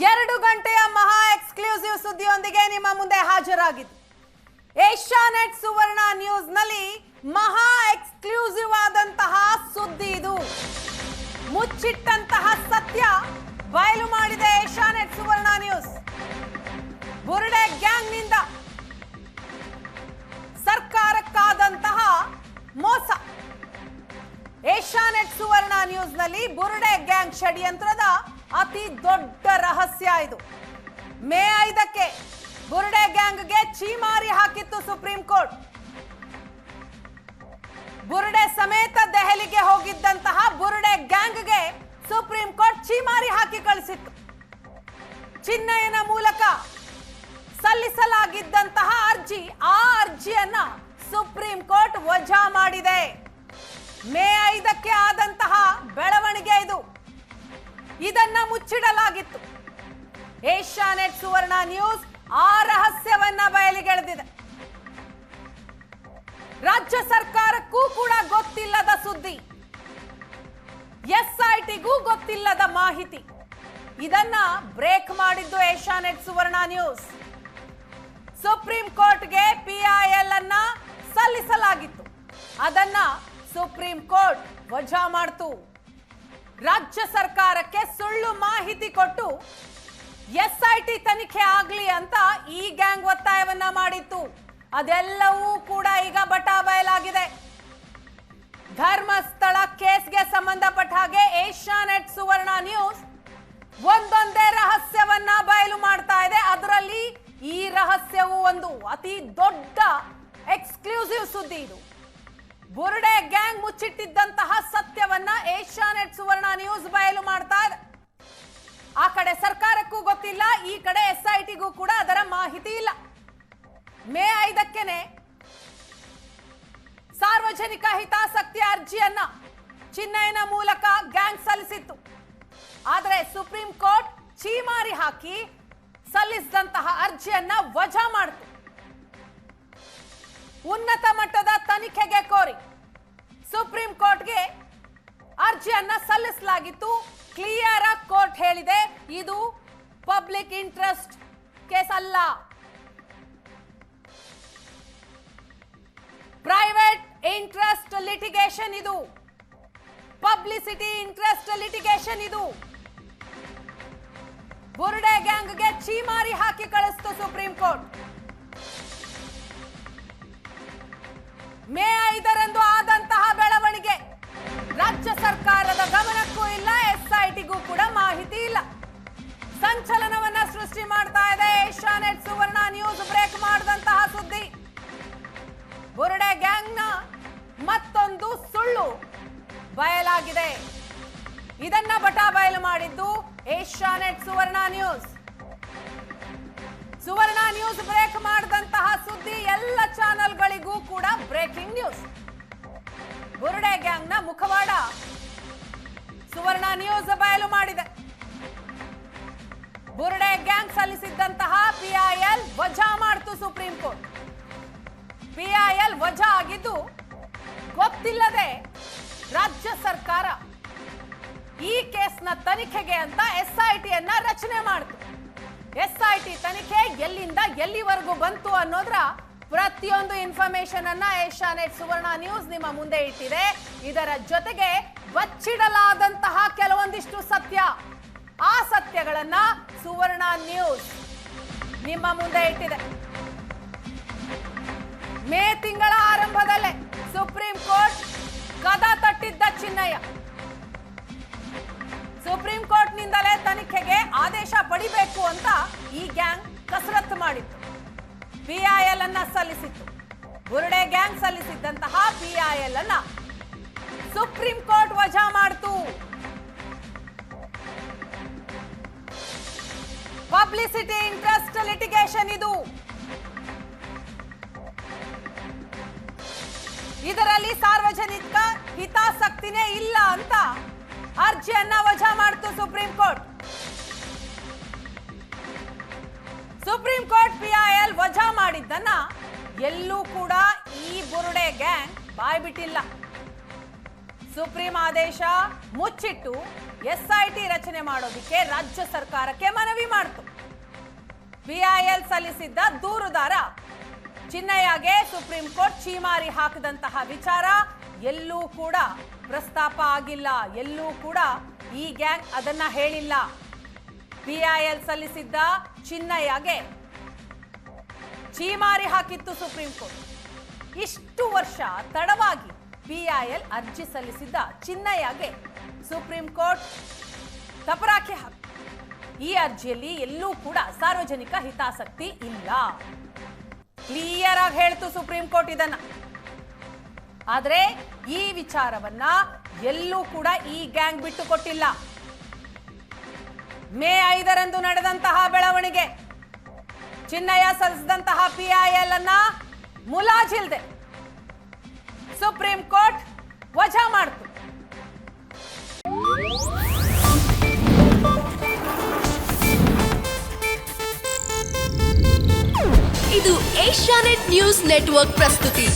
2 ಗಂಟೆಯ ಮಹಾ ಎಕ್ಸ್ಕ್ಲೂಸಿವ್ ಸುದ್ದಿಯೊಂದಿಗೆ ನಿಮ್ಮ ಮುಂದೆ ಹಾಜರಾಗಿದ್ದು ಏಷ್ಯಾನೆಟ್ ಸುವರ್ಣ ನ್ಯೂಸ್ ನಲ್ಲಿ ಮಹಾ ಎಕ್ಸ್ಕ್ಲೂಸಿವ್ ಆದಂತಹ ಸುದ್ದಿ ಇದು. ಮುಚ್ಚಿಟ್ಟಂತಹ ಸತ್ಯ ಬಯಲು ಮಾಡಿದೆ ಏಷ್ಯಾನೆಟ್ ಸುವರ್ಣ ನ್ಯೂಸ್. ಬುರುಡೆ ಗ್ಯಾಂಗ್ ನಿಂದ ಸರ್ಕಾರಕ್ಕಾದಂತಹ ಮೋಸ. ಏಷ್ಯಾನೆಟ್ ಸುವರ್ಣ ನ್ಯೂಸ್ ನಲ್ಲಿ ಬುರುಡೆ ಗ್ಯಾಂಗ್ ಷಡ್ಯಂತ್ರದ ಅತಿ ದೊಡ್ಡ ರಹಸ್ಯ ಇದು. ಮೇ 5ಕ್ಕೆ ಬುರುಡೆ ಗ್ಯಾಂಗ್ಗೆ ಛೀಮಾರಿ ಹಾಕಿತ್ತು ಸುಪ್ರೀಂ ಕೋರ್ಟ್. ಬುರುಡೆ ಸಮೇತ ದೆಹಲಿಗೆ ಹೋಗಿದ್ದಂತಹ ಬುರುಡೆ ಗ್ಯಾಂಗ್ಗೆ ಸುಪ್ರೀಂ ಕೋರ್ಟ್ ಛೀಮಾರಿ ಹಾಕಿ ಕಳಿಸಿತ್ತು. ಚಿನ್ನಯ್ಯನ ಮೂಲಕ ಸಲ್ಲಿಸಲಾಗಿದ್ದಂತಹ ಅರ್ಜಿ, ಆ ಅರ್ಜಿಯನ್ನ ಸುಪ್ರೀಂ ಕೋರ್ಟ್ ವಜಾ ಮಾಡಿದೆ. ಮೇ 5ಕ್ಕೆ ಆದಂತಹ ಬೆಳವಣಿಗೆ ಇದು. ಇದನ್ನ ಮುಚ್ಚಿಡಲಾಗಿತ್ತು. ಏಷ್ಯಾನೆಟ್ ಸುವರ್ಣ ನ್ಯೂಸ್ ಆ ರಹಸ್ಯವನ್ನ ಬಯಲಿಗೆಳೆದಿದೆ. ರಾಜ್ಯ ಸರ್ಕಾರಕ್ಕೂ ಕೂಡ ಗೊತ್ತಿಲ್ಲದ ಸುದ್ದಿ, ಎಸ್ಐಟಿಗೂ ಗೊತ್ತಿಲ್ಲದ ಮಾಹಿತಿ. ಇದನ್ನ ಬ್ರೇಕ್ ಮಾಡಿದ್ದು ಏಷ್ಯಾನೆಟ್ ಸುವರ್ಣ ನ್ಯೂಸ್. ಸುಪ್ರೀಂ ಕೋರ್ಟ್ಗೆ PIL ಅನ್ನ ಸಲ್ಲಿಸಲಾಗಿತ್ತು. ಅದನ್ನ ಸುಪ್ರೀಂ ಕೋರ್ಟ್ ವಜಾ ಮಾಡಿತು. ರಾಜ್ಯ ಸರ್ಕಾರಕ್ಕೆ ಸುಳ್ಳು ಮಾಹಿತಿ ಕೊಟ್ಟು SIT ತನಿಖೆ ಆಗಲಿ ಅಂತ ಈ ಗ್ಯಾಂಗ್ ಒತ್ತಾಯವನ್ನ ಮಾಡಿತ್ತು. ಅದೆಲ್ಲವೂ ಕೂಡ ಈಗ ಬಟಾಬಯಲಾಗಿದೆ. ಧರ್ಮಸ್ಥಳ ಕೇಸ್ಗೆ ಸಂಬಂಧಪಟ್ಟ ಹಾಗೆ ಏಷ್ಯಾನೆಟ್ ಸುವರ್ಣ ನ್ಯೂಸ್ ಒಂದೊಂದೇ ರಹಸ್ಯವನ್ನ ಬಯಲು ಮಾಡ್ತಾ ಇದೆ. ಅದರಲ್ಲಿ ಈ ರಹಸ್ಯವು ಒಂದು ಅತಿ ದೊಡ್ಡ ಎಕ್ಸ್ಕ್ಲೂಸಿವ್ ಸುದ್ದಿ ಇದು. ಬುರುಡೆ ಗ್ಯಾಂಗ್ ಮುಚ್ಚಿಟ್ಟಿದ್ದಂತಹ ಸತ್ಯವನ್ನ ಏಷ್ಯಾನೆಟ್ ಸುವರ್ಣ ನ್ಯೂಸ್ ಬಯಲು ಮಾಡ್ತಾ ಇದೆ. ಆ ಕಡೆ ಸರ್ಕಾರಕ್ಕೂ ಗೊತ್ತಿಲ್ಲ, ಈ ಕಡೆ SITಗೂ ಕೂಡ ಅದರ ಮಾಹಿತಿ ಇಲ್ಲ. ಮೇ 5ಕ್ಕೆ ಸಾರ್ವಜನಿಕ ಹಿತಾಸಕ್ತಿ ಅರ್ಜಿಯನ್ನ ಚಿನ್ನಯ್ಯನ ಮೂಲಕ ಗ್ಯಾಂಗ್ ಸಲ್ಲಿಸಿತ್ತು. ಆದರೆ ಸುಪ್ರೀಂ ಕೋರ್ಟ್ ಛೀಮಾರಿ ಹಾಕಿ ಸಲ್ಲಿಸಿದಂತಹ ಅರ್ಜಿಯನ್ನ ವಜಾ ಮಾಡಿತು. ಉನ್ನತ ಮಟ್ಟದ ತನಿಖೆಗೆ ಕೋರಿ ಸುಪ್ರೀಂ ಕೋರ್ಟ್ಗೆ ಅರ್ಜಿಯನ್ನ ಸಲ್ಲಿಸಲಾಗಿತ್ತು. ಕ್ಲಿಯರ್ ಆಗಿ ಕೋರ್ಟ್ ಹೇಳಿದೆ, ಇದು ಪಬ್ಲಿಕ್ ಇಂಟ್ರೆಸ್ಟ್ ಕೇಸ್ ಅಲ್ಲ, ಪ್ರೈವೇಟ್ ಇಂಟ್ರೆಸ್ಟ್ ಲಿಟಿಗೇಷನ್ ಇದು, ಪಬ್ಲಿಸಿಟಿ ಇಂಟ್ರೆಸ್ಟ್ ಲಿಟಿಗೇಷನ್ ಇದು. ಬುರುಡೆ ಗ್ಯಾಂಗ್ಗೆ ಛೀಮಾರಿ ಹಾಕಿ ಕಳಿಸಿತು ಸುಪ್ರೀಂ ಕೋರ್ಟ್. ಮೇ 5ರಂದು ಆದಂತಹ ಬೆಳವಣಿಗೆ ರಾಜ್ಯ ಸರ್ಕಾರದ ಗಮನಕ್ಕೂ ಇಲ್ಲ, SITಗೂ ಕೂಡ ಮಾಹಿತಿ ಇಲ್ಲ. ಸಂಚಲನವನ್ನ ಸೃಷ್ಟಿ ಮಾಡ್ತಾ ಇದೆ ಏಷ್ಯಾನೆಟ್ ಸುವರ್ಣ ನ್ಯೂಸ್ ಬ್ರೇಕ್ ಮಾಡಿದಂತಹ ಸುದ್ದಿ. ಬುರುಡೆ ಗ್ಯಾಂಗ್ನ ಮತ್ತೊಂದು ಸುಳ್ಳು ಬಯಲಾಗಿದೆ. ಇದನ್ನ ಬಯಲು ಮಾಡಿದ್ದು ಏಷ್ಯಾನೆಟ್ ಸುವರ್ಣ ನ್ಯೂಸ್. ಸುವರ್ಣ ನ್ಯೂಸ್ ಬ್ರೇಕ್ ಮಾಡಿದಂತಹ ಸುದ್ದಿ ಎಲ್ಲ ಚಾನೆಲ್ಗಳಿಗೂ ಕೂಡ ಬ್ರೇಕಿಂಗ್ ನ್ಯೂಸ್. ಬುರುಡೆ ಗ್ಯಾಂಗ್ನ ಮುಖವಾಡ ಸುವರ್ಣ ನ್ಯೂಸ್ ಬಯಲು ಮಾಡಿದೆ. ಬುರುಡೆ ಗ್ಯಾಂಗ್ ಸಲ್ಲಿಸಿದ್ದಂತಹ PIL ವಜಾ ಮಾಡಿತು ಸುಪ್ರೀಂ ಕೋರ್ಟ್. PIL ವಜಾ ಆಗಿದ್ದು ಗೊತ್ತಿಲ್ಲದೆ ರಾಜ್ಯ ಸರ್ಕಾರ ಈ ಕೇಸ್ನ ತನಿಖೆಗೆ ಅಂತ SITಯನ್ನ ರಚನೆ ಮಾಡಿತು. SIT ತನಿಖೆ ಎಲ್ಲಿಂದ ಎಲ್ಲಿವರೆಗೂ ಬಂತು ಅನ್ನೋದ್ರ ಪ್ರತಿಯೊಂದು ಇನ್ಫಾರ್ಮೇಶನ್ ಅನ್ನ ಏಷ್ಯಾನೆಟ್ ಸುವರ್ಣ ನ್ಯೂಸ್ ನಿಮ್ಮ ಮುಂದೆ ಇಟ್ಟಿದೆ. ಇದರ ಜೊತೆಗೆ ಬಚ್ಚಿಡಲಾದಂತಹ ಕೆಲವೊಂದಿಷ್ಟು ಸತ್ಯ, ಆ ಸತ್ಯಗಳನ್ನ ಸುವರ್ಣ ನ್ಯೂಸ್ ನಿಮ್ಮ ಮುಂದೆ ಇಟ್ಟಿದೆ. ಮೇ ತಿಂಗಳ ಆರಂಭದಲ್ಲೇ ಸುಪ್ರೀಂ ಕೋರ್ಟ್ ಕದ ತಟ್ಟಿದ್ದ ಚಿನ್ನಯ್ಯ. ಸುಪ್ರೀಂ ಕೋರ್ಟ್ ನಿಂದಲೇ ತನಿಖೆಗೆ ಆದೇಶ ಪಡಿಬೇಕು ಅಂತ ಈ ಗ್ಯಾಂಗ್ ಕಸರತ್ತು ಮಾಡಿತ್ತು. PIL ಅನ್ನ ಸಲ್ಲಿಸಿತ್ತು. ಬುರುಡೆ ಗ್ಯಾಂಗ್ ಸಲ್ಲಿಸಿದ್ದಂತಹ PIL ಅನ್ನ ಸುಪ್ರೀಂ ಕೋರ್ಟ್ ವಜಾ ಮಾಡಿತು. ಪಬ್ಲಿಸಿಟಿ ಇಂಟ್ರೆಸ್ಟ್ ಲಿಟಿಗೇಷನ್ ಇದು. ಇದರಲ್ಲಿ ಸಾರ್ವಜನಿಕ ಹಿತಾಸಕ್ತಿನೇ ಇಲ್ಲ ಅಂತ ಅರ್ಜಿಯನ್ನ ವಜಾ ಮಾಡಿತು supreme court. Supreme court PIL ವಜಾ ಮಾಡಿದ್ದನ್ನ ಎಲ್ಲೂ ಕೂಡ ಈ ಬುರುಡೆ ಗ್ಯಾಂಗ್ ಬಾಯ್ಬಿಟ್ಟಿಲ್ಲ. ಸುಪ್ರೀಂ ಆದೇಶ ಮುಚ್ಚಿಟ್ಟು SIT ರಚನೆ ಮಾಡೋದಕ್ಕೆ ರಾಜ್ಯ ಸರ್ಕಾರಕ್ಕೆ ಮನವಿ ಮಾಡಿತು. PIL ಸಲ್ಲಿಸಿದ್ದ ದೂರುದಾರ ಚಿನ್ನಯ್ಯಗೆ ಸುಪ್ರೀಂ ಕೋರ್ಟ್ ಛೀಮಾರಿ ಹಾಕಿದಂತಹ ವಿಚಾರ ಎಲ್ಲೂ ಕೂಡ ಪ್ರಸ್ತಾಪ ಆಗಿಲ್ಲ. ಎಲ್ಲೂ ಕೂಡ ಈ ಗ್ಯಾಂಗ್ ಅದನ್ನ ಹೇಳಿಲ್ಲ. PIL ಸಲ್ಲಿಸಿದ್ದ ಚಿನ್ನಯ್ಯಗೆ ಛೀಮಾರಿ ಹಾಕಿತ್ತು ಸುಪ್ರೀಂ ಕೋರ್ಟ್. ಇಷ್ಟು ವರ್ಷ ತಡವಾಗಿ PIL ಅರ್ಜಿ ಸಲ್ಲಿಸಿದ್ದ ಚಿನ್ನಯ್ಯಗೆ ಸುಪ್ರೀಂ ಕೋರ್ಟ್ ತಪರಾಕಿ ಹಾಕಿ ಈ ಅರ್ಜಿಯಲ್ಲಿ ಎಲ್ಲೂ ಕೂಡ ಸಾರ್ವಜನಿಕ ಹಿತಾಸಕ್ತಿ ಇಲ್ಲ. ಕ್ಲಿಯರ್ ಆಗಿ ಹೇಳ್ತು ಸುಪ್ರೀಂ ಕೋರ್ಟ್ ಇದನ್ನ. ಆದ್ರೆ ಈ ವಿಚಾರವನ್ನ ಎಲ್ಲೂ ಕೂಡ ಈ ಗ್ಯಾಂಗ್ ಬಿಟ್ಟು ಕೊಟ್ಟಿಲ್ಲ. ಮೇ 5ರಂದು ನಡೆದಂತಹ ಬೆಳವಣಿಗೆ ಚಿನ್ನಯ್ಯ ಸಲ್ಲಿಸಿದಂತಹ PIL ಅನ್ನ ಮುಲಾಜಿಲ್ದೆ ಸುಪ್ರೀಂ ಕೋರ್ಟ್ ವಜಾ ಮಾಡಿತು. ಇದು ಏಷ್ಯಾನೆಟ್ ನ್ಯೂಸ್ ನೆಟ್ವರ್ಕ್ ಪ್ರಸ್ತುತಿ.